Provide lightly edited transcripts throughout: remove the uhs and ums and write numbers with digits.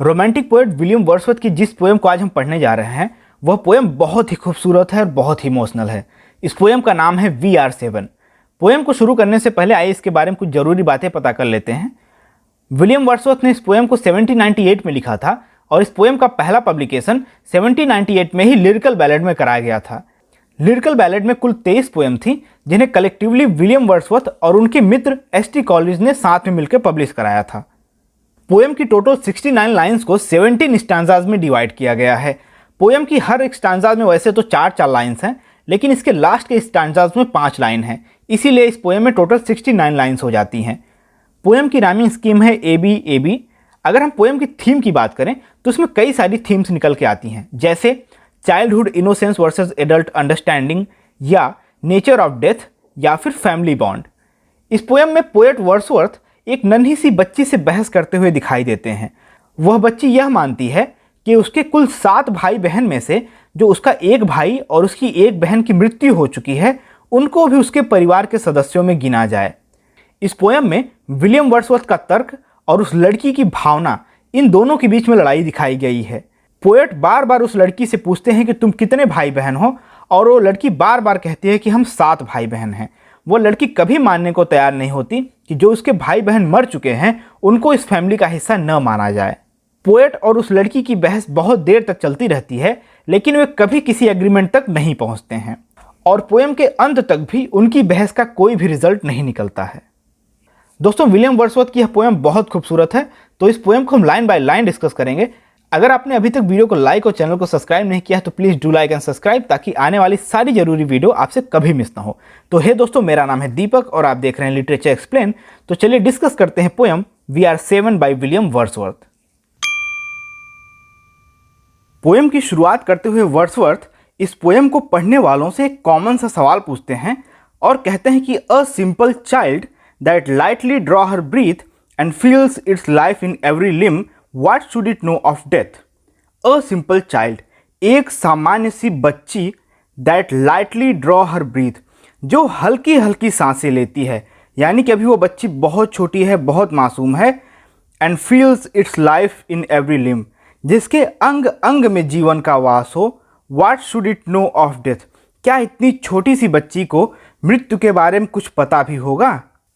Romantic poet William Wordsworth की जिस poem को आज हम पढ़ने जा रहे हैं वह पोएम बहुत ही खूबसूरत है और बहुत ही इमोशनल है। इस पोएम का नाम है वी आर 7। पोएम को शुरू करने से पहले आइए इसके बारे में कुछ जरूरी बातें पता कर लेते हैं। विलियम वर्ड्सवर्थ ने इस पोएम को 1798 में लिखा था और इस पोएम का पहला पब्लिकेशन 1798 में ही लिरिकल बैलेड में कराया गया था। लिरिकल बैलेड में कुल 23 पोएम थी जिन्हें कलेक्टिवली विलियम वर्ड्सवर्थ और उनके मित्र एस.टी. कॉलेरिज ने साथ में मिलकर पब्लिश कराया था। पोएम की टोटल 69 लाइन्स को 17 स्टांजाज में डिवाइड किया गया है। पोएम की हर एक स्टांजाज में वैसे तो 4 लाइन्स हैं, लेकिन इसके लास्ट के स्टांजाज में 5 लाइन हैं, इसीलिए इस पोएम में टोटल 69 लाइन्स हो जाती हैं। पोएम की राइमिंग स्कीम है AB। अगर हम पोएम की थीम की बात करें तो उसमें कई सारी थीम्स निकल के आती हैं, जैसे childhood innocence versus adult understanding, या नेचर ऑफ डेथ, या फिर फैमिली बॉन्ड। इस पोएम में पोएट वर्ड्सवर्थ एक नन्ही सी बच्ची से बहस करते हुए दिखाई देते हैं। वह बच्ची यह मानती है कि उसके कुल 7 भाई बहन में से जो उसका एक भाई और उसकी एक बहन की मृत्यु हो चुकी है, उनको भी उसके परिवार के सदस्यों में गिना जाए। इस पोएम में विलियम वर्ड्सवर्थ का तर्क और उस लड़की की भावना, इन दोनों के बीच में लड़ाई दिखाई गई है। पोएट बार बार उस लड़की से पूछते हैं कि तुम कितने भाई बहन हो, और वो लड़की बार बार कहती है कि हम 7 भाई बहन हैं। वो लड़की कभी मानने को तैयार नहीं होती कि जो उसके भाई बहन मर चुके हैं उनको इस फैमिली का हिस्सा न माना जाए। पोएट और उस लड़की की बहस बहुत देर तक चलती रहती है, लेकिन वे कभी किसी एग्रीमेंट तक नहीं पहुंचते हैं और पोएम के अंत तक भी उनकी बहस का कोई भी रिजल्ट नहीं निकलता है। दोस्तों, विलियम वर्ड्सवर्थ की यह पोएम बहुत खूबसूरत है, तो इस पोएम को हम लाइन बाय लाइन डिस्कस करेंगे। अगर आपने अभी तक वीडियो को लाइक और चैनल को सब्सक्राइब नहीं किया है तो please do like and subscribe, ताकि आने वाली सारी जरूरी वीडियो आपसे कभी मिस ना हो। तो हे दोस्तों, मेरा नाम है दीपक और आप देख रहे हैं लिटरेचर एक्सप्लेन। तो चलिए डिस्कस करते हैं poem we are 7 by William Wordsworth. Poem की शुरुआत करते हुए वर्ड्सवर्थ इस पोएम को पढ़ने वालों से एक कॉमन सा सवाल पूछते हैं और कहते हैं कि a simple child that lightly draw her breath and feels its life in every limb, What should it know of death? A simple child, एक सामान्य सी बच्ची, that lightly draw her breath, जो हल्की हल्की सांसें लेती है, यानी कि अभी वो बच्ची बहुत छोटी है, बहुत मासूम है, and feels its life in every limb, जिसके अंग अंग में जीवन का वास हो। What should it know of death? क्या इतनी छोटी सी बच्ची को मृत्यु के बारे में कुछ पता भी होगा?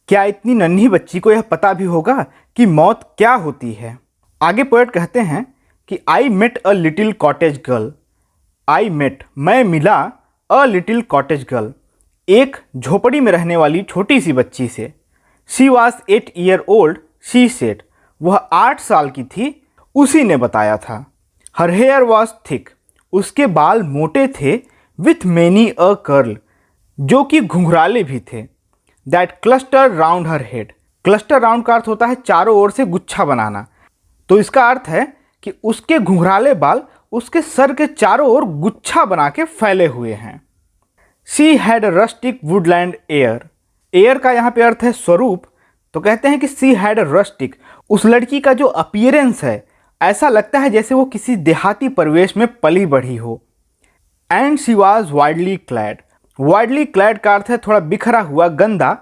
क्या इतनी नन्ही बच्ची को यह पता भी होगा कि मौत क्या होती है? आगे पोएट कहते हैं कि I met a little cottage girl. I met, मैं मिला, अ लिटिल कॉटेज गर्ल, एक झोपड़ी में रहने वाली छोटी सी बच्ची से। She was 8 year old, she said, वह 8 साल की थी, उसी ने बताया था। हर हेयर वॉज थिक, उसके बाल मोटे थे, विथ मैनी अ कर्ल, जो कि घुंघराले भी थे। That cluster round her head, cluster round का अर्थ होता है चारों ओर से गुच्छा बनाना, तो इसका अर्थ है कि उसके घुंघराले बाल उसके सर के चारों ओर गुच्छा बना के फैले हुए हैं। She had a rustic Woodland air, air का यहाँ पे अर्थ है स्वरूप, तो कहते हैं कि सी हैड अ रस्टिक, उस लड़की का जो अपीयरेंस है ऐसा लगता है जैसे वो किसी देहाती परिवेश में पली बढ़ी हो। And she was widely clad, widely clad का अर्थ है थोड़ा बिखरा हुआ, गंदा,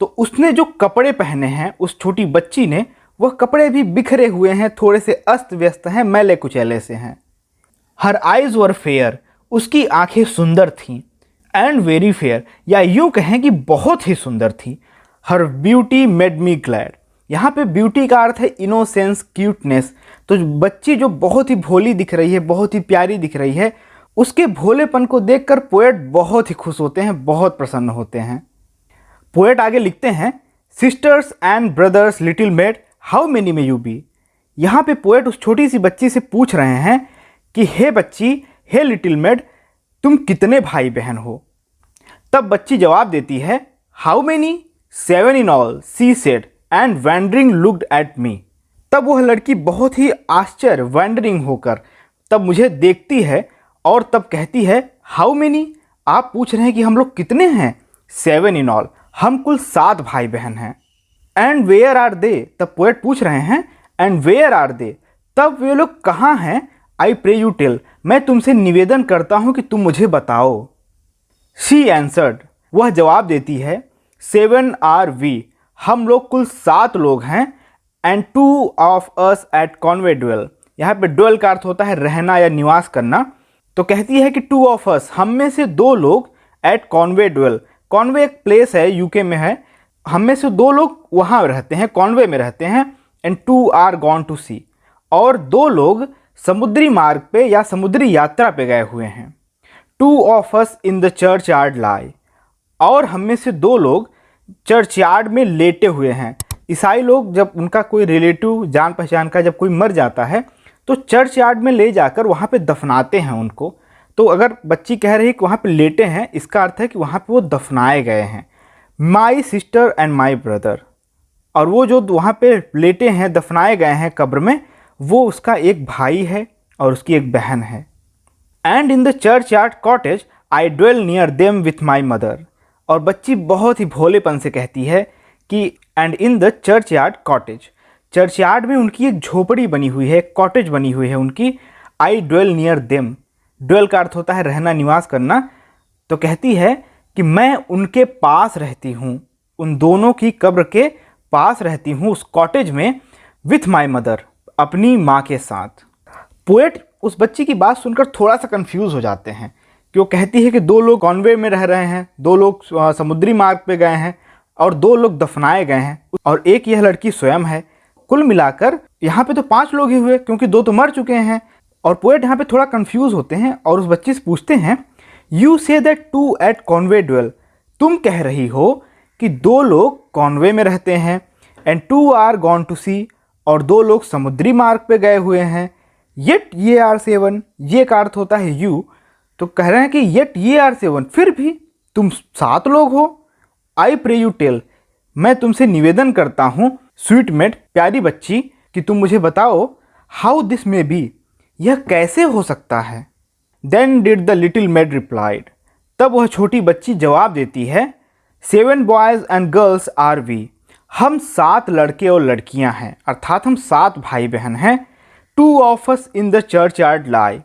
तो उसने जो कपड़े पहने हैं उस छोटी बच्ची ने, वह कपड़े भी बिखरे हुए हैं, थोड़े से अस्त व्यस्त हैं, मैले कुचैले से हैं। हर आइज वर फेयर, उसकी आंखें सुंदर थीं। एंड वेरी फेयर, या यूं कहें कि बहुत ही सुंदर थी। हर ब्यूटी मेड मी ग्लैड, यहाँ पे ब्यूटी का अर्थ है इनोसेंस, क्यूटनेस, तो बच्ची जो बहुत ही भोली दिख रही है, बहुत ही प्यारी दिख रही है, उसके भोलेपन को देखकर पोएट बहुत ही खुश होते हैं, बहुत प्रसन्न होते हैं। पोएट आगे लिखते हैं, sisters and brothers little made, how many में यू बी। यहाँ पे पोएट उस छोटी सी बच्ची से पूछ रहे हैं कि हे बच्ची, हे लिटिल मेड, तुम कितने भाई बहन हो? तब बच्ची जवाब देती है, how many? 7 in all, she said, and wandering looked at me. तब वह लड़की बहुत ही आश्चर्य, वैंडरिंग होकर तब मुझे देखती है और तब कहती है, हाउ मेनी? आप पूछ रहे हैं कि हम लोग कितने हैं? 7 इन ऑल, हम कुल 7 भाई बहन हैं। एंड वेयर आर दे, तब पोएट पूछ रहे हैं, एंड वेयर आर दे, तब वे लोग कहाँ हैं? आई प्रे यू टेल, मैं तुमसे निवेदन करता हूँ कि तुम मुझे बताओ। शी एंसर्ड, वह जवाब देती है, 7 आर वी, हम लोग कुल 7 लोग हैं, and 2 of us at convent dwell, यहाँ पे ड्वेल का अर्थ होता है रहना या निवास करना। तो कहती है कि 2 ऑफ अस, हम में से 2 लोग, एट कॉन्वे ड्वेल। कॉन्वे एक प्लेस है, यूके में है। हम में से 2 लोग वहाँ रहते हैं, कॉन्वे में रहते हैं। एंड 2 आर गॉन टू सी, और 2 लोग समुद्री मार्ग पे या समुद्री यात्रा पे गए हुए हैं। 2 of us in the churchyard lie, और हम में से 2 लोग चर्च यार्ड में लेटे हुए हैं। ईसाई लोग जब उनका कोई रिलेटिव, जान पहचान का जब कोई मर जाता है तो चर्च यार्ड में ले जाकर वहाँ पे दफनाते हैं उनको। तो अगर बच्ची कह रही है कि वहाँ पे लेटे हैं, इसका अर्थ है कि वहाँ पे वो दफनाए गए हैं। My sister and my brother, और वो जो वहाँ पे लेटे हैं, दफनाए गए हैं कब्र में, वो उसका एक भाई है और उसकी एक बहन है। And in the churchyard cottage I dwell near them with my mother. और बच्ची बहुत ही भोलेपन से कहती है कि and in the churchyard cottage, churchyard में उनकी एक झोपड़ी बनी हुई है, कॉटेज बनी हुई है उनकी। आई ड्वेल नियर देम, ड्वेल का अर्थ होता है रहना, निवास करना। तो कहती है कि मैं उनके पास रहती हूँ, उन दोनों की कब्र के पास रहती हूँ, उस कॉटेज में, विथ माई मदर, अपनी माँ के साथ। पोएट उस बच्ची की बात सुनकर थोड़ा सा कंफ्यूज हो जाते हैं कि वो कहती है कि 2 लोग कॉन्वे में रह रहे हैं, 2 लोग समुद्री मार्ग पे गए हैं, और 2 लोग दफनाए गए हैं, और एक यह लड़की स्वयं है। कुल मिलाकर यहाँ पे तो 5 लोग ही हुए, क्योंकि 2 तो मर चुके हैं। और पोएट यहाँ पे थोड़ा कंफ्यूज होते हैं और उस बच्ची से पूछते हैं, you say that 2 eight Conway dwell, तुम कह रही हो कि 2 लोग कॉन्वे में रहते हैं, एंड 2 आर गॉन टू सी, और 2 लोग समुद्री मार्ग पे गए हुए हैं। येट ये आर 7, ये का अर्थ होता है यू। तो कह रहे हैं कि येट ये आर 7, फिर भी तुम 7 लोग हो। आई प्रे यू टेल, मैं तुमसे निवेदन करता हूँ, स्वीट मेड, प्यारी बच्ची, कि तुम मुझे बताओ, हाउ दिस मे बी, यह कैसे हो सकता है। Then did the little maid replied, तब वह छोटी बच्ची जवाब देती है, 7 boys and girls are we, हम 7 लड़के और लड़कियां हैं, अर्थात हम 7 भाई बहन हैं। 2 of us in the churchyard lie,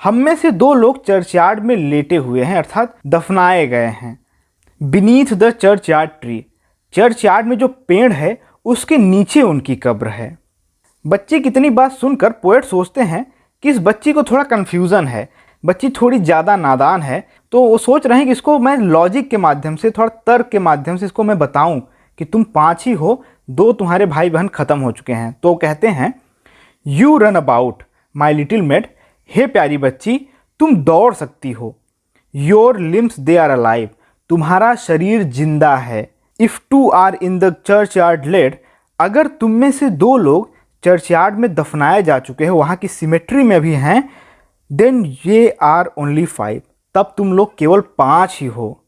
हम में से 2 लोग चर्च यार्ड में लेटे हुए हैं, अर्थात दफनाए गए हैं। Beneath the church yard tree, church yard में जो पेड़ है उसके नीचे उनकी कब्र है। बच्चे की इतनी बात सुनकर पोएट सोचते हैं कि इस बच्ची को थोड़ा कन्फ्यूज़न है, बच्ची थोड़ी ज़्यादा नादान है। तो वो सोच रहे हैं कि इसको मैं लॉजिक के माध्यम से, थोड़ा तर्क के माध्यम से इसको मैं बताऊं कि तुम 5 ही हो, 2 तुम्हारे भाई बहन ख़त्म हो चुके हैं। तो कहते हैं, you run about my little maid, हे प्यारी बच्ची, तुम दौड़ सकती हो। Your limbs they are alive, तुम्हारा शरीर जिंदा है। If 2 are in the churchyard laid, अगर तुम में से 2 लोग चर्च यार्ड में दफनाए जा चुके हैं, वहाँ की सिमेट्री में भी हैं, देन ये आर ओनली 5, तब तुम लोग केवल 5 ही हो।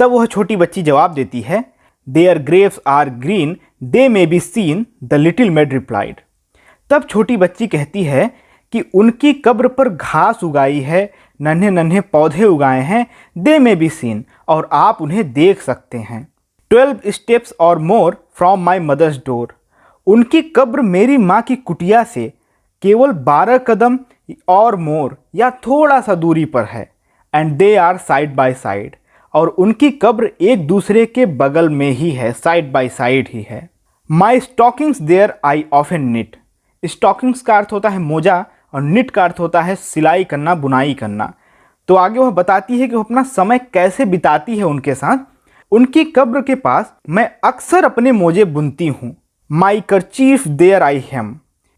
तब वह छोटी बच्ची जवाब देती है, their graves are green, they may be seen, the little maid replied. तब छोटी बच्ची कहती है कि उनकी कब्र पर घास उगाई है, नन्हे नन्हे पौधे उगाए हैं, दे मे बी सीन, और आप उन्हें देख सकते हैं। 12 steps or more from my mother's door, उनकी कब्र मेरी माँ की कुटिया से केवल 12 कदम और मोर या थोड़ा सा दूरी पर है। And they are side by side, और उनकी कब्र एक दूसरे के बगल में ही है, साइड बाय साइड ही है। My stockings there I often knit, stockings का अर्थ होता है मोजा और निट का अर्थ होता है सिलाई करना, बुनाई करना। तो आगे वह बताती है कि वो अपना समय कैसे बिताती है उनके साथ। उनकी कब्र के पास मैं अक्सर अपने मोजे बुनती हूँ। माई करचीफ देयर आई हेम,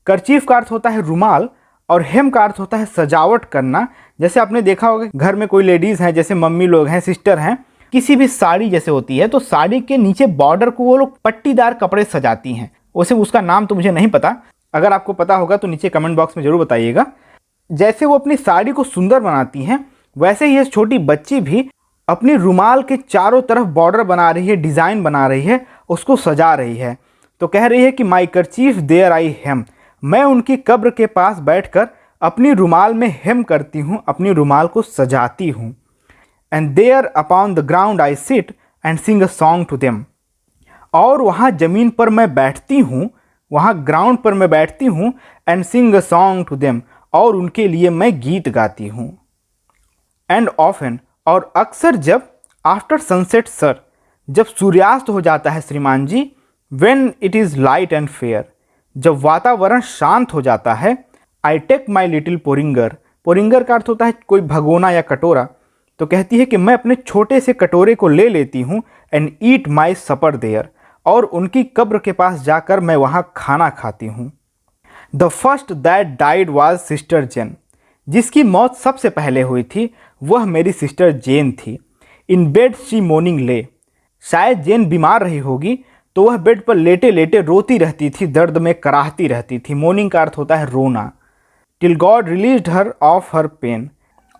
करचीफ का अर्थ होता है रुमाल और हेम का अर्थ होता है सजावट करना। जैसे आपने देखा होगा घर में कोई लेडीज़ हैं, जैसे मम्मी लोग हैं, सिस्टर हैं, किसी भी साड़ी जैसे होती है तो साड़ी के नीचे बॉर्डर को वो लोग पट्टीदार कपड़े सजाती हैं। वैसे उसका नाम तो मुझे नहीं पता, अगर आपको पता होगा तो नीचे कमेंट बॉक्स में ज़रूर बताइएगा। जैसे वो अपनी साड़ी को सुंदर बनाती हैं, वैसे ही ये छोटी बच्ची भी अपनी रुमाल के चारों तरफ बॉर्डर बना रही है, डिज़ाइन बना रही है, उसको सजा रही है। तो कह रही है कि माई करचीफ देयर आई हेम, मैं उनकी कब्र के पास बैठकर अपनी रुमाल में हेम करती हूँ, अपनी रुमाल को सजाती हूँ। And there upon the ground I sit and sing a song to them, और वहाँ ज़मीन पर मैं बैठती हूँ, वहाँ ग्राउंड पर मैं बैठती हूँ, and sing a song to them, और उनके लिए मैं गीत गाती हूँ। एंड ऑफन, और अक्सर जब आफ्टर सनसेट सर, जब सूर्यास्त हो जाता है श्रीमान जी, when it is light and fair, जब वातावरण शांत हो जाता है, आई टेक माई लिटिल पोरिंगर, पोरिंगर का अर्थ होता है कोई भगोना या कटोरा। तो कहती है कि मैं अपने छोटे से कटोरे को ले लेती हूँ and eat my super there, और उनकी कब्र के पास जाकर मैं वहाँ खाना खाती हूँ। The first that died was sister Jane, जिसकी मौत सबसे पहले हुई थी वह मेरी सिस्टर जेन थी। इन बेड शी मोर्निंग ले, शायद जेन बीमार रही होगी तो वह बेड पर लेटे लेटे रोती रहती थी, दर्द में कराहती रहती थी। मोर्निंग का अर्थ होता है रोना। Till God released her of her pain,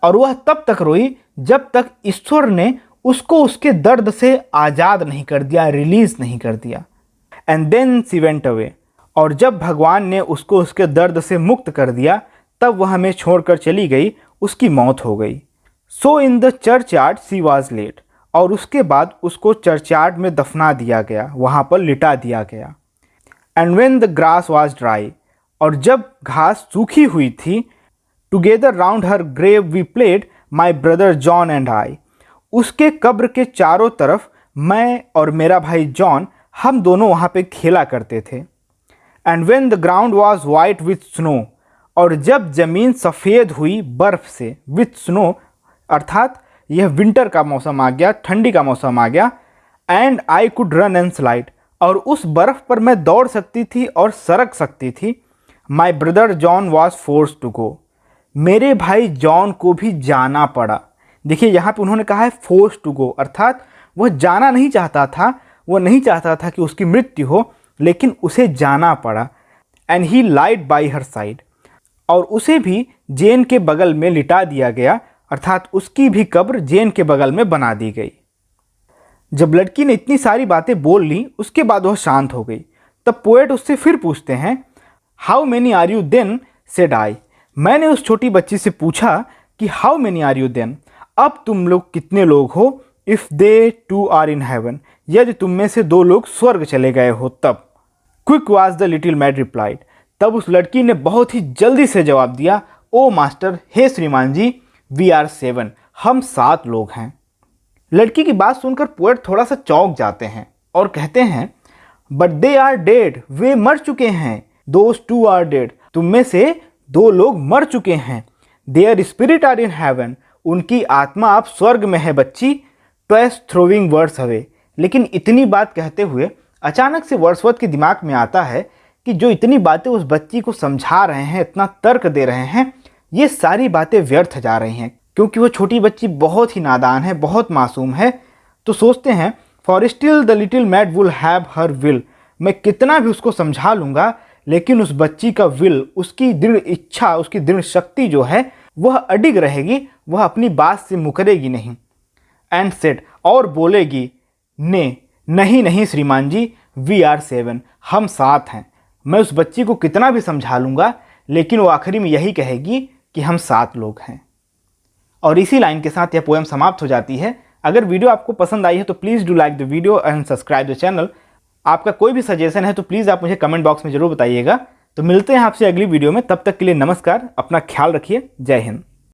और वह तब तक रोई जब तक ईश्वर ने उसको उसके दर्द से आज़ाद नहीं कर दिया, रिलीज नहीं कर दिया। And then she went away, और जब भगवान ने उसको उसके दर्द से मुक्त कर दिया तब वह हमें छोड़कर चली गई, उसकी मौत हो गई। So in the churchyard she was laid, और उसके बाद उसको चर्चयार्ड में दफना दिया गया, वहाँ पर लिटा दिया गया। And when the grass was dry, और जब घास सूखी हुई थी, together round her grave we played my brother John and I, उसके कब्र के चारों तरफ मैं और मेरा भाई जॉन, हम दोनों वहाँ पे खेला करते थे। And when the ground was white with snow, और जब ज़मीन सफ़ेद हुई बर्फ़ से, विथ स्नो अर्थात यह विंटर का मौसम आ गया, ठंडी का मौसम आ गया। And I could run and slide, और उस बर्फ़ पर मैं दौड़ सकती थी और सरक सकती थी। My brother John was forced to go, मेरे भाई जॉन को भी जाना पड़ा। देखिए यहाँ पे उन्होंने कहा है फोर्स टू गो, अर्थात वह जाना नहीं चाहता था, वह नहीं चाहता था कि उसकी मृत्यु हो, लेकिन उसे जाना पड़ा। And he lies by her side, और उसे भी जेन के बगल में लिटा दिया गया, अर्थात उसकी भी कब्र जेन के बगल में बना दी गई। जब लड़की ने इतनी सारी बातें बोल ली उसके बाद वह शांत हो गई। तब पोएट उससे फिर पूछते हैं, how many are you then, said I. मैंने उस छोटी बच्ची से पूछा कि how many are you then, अब तुम लोग कितने लोग हो। If they two are in heaven, यदि तुम में से 2 लोग स्वर्ग चले गए हो तब। Quick was the little mad replied, तब उस लड़की ने बहुत ही जल्दी से जवाब दिया, ओ मास्टर, हे श्रीमान जी, वी आर 7, हम 7 लोग हैं। लड़की की बात सुनकर पोएट थोड़ा सा चौंक जाते हैं और कहते हैं, बट दे आर डेड, वे मर चुके हैं। दोज 2 आर डेड, तुम में से 2 लोग मर चुके हैं। Their spirit are in heaven, उनकी आत्मा आप स्वर्ग में है बच्ची। ट्वाइस थ्रोविंग वर्ड्स अवे, लेकिन इतनी बात कहते हुए अचानक से वर्ड्सवर्थ के दिमाग में आता है कि जो इतनी बातें उस बच्ची को समझा रहे हैं, इतना तर्क दे रहे हैं, ये सारी बातें व्यर्थ जा रही हैं, क्योंकि वो छोटी बच्ची बहुत ही नादान है, बहुत मासूम है। तो सोचते हैं, for still the little mad will have her will, मैं कितना भी उसको समझा लूँगा लेकिन उस बच्ची का विल, उसकी दृढ़ इच्छा, उसकी दृढ़ शक्ति जो है वह अडिग रहेगी, वह अपनी बात से मुकरेगी नहीं। एंड सेड, और बोलेगी, ने, नहीं नहीं श्रीमान जी, वी आर 7, हम 7 हैं। मैं उस बच्ची को कितना भी समझा लूँगा लेकिन वो आखिरी में यही कहेगी कि हम 7 लोग हैं। और इसी लाइन के साथ यह पोएम समाप्त हो जाती है। अगर वीडियो आपको पसंद आई है तो please do like the video and subscribe the channel. आपका कोई भी सजेशन है तो प्लीज़ आप मुझे कमेंट बॉक्स में ज़रूर बताइएगा। तो मिलते हैं आपसे अगली वीडियो में, तब तक के लिए नमस्कार, अपना ख्याल रखिए, जय हिंद।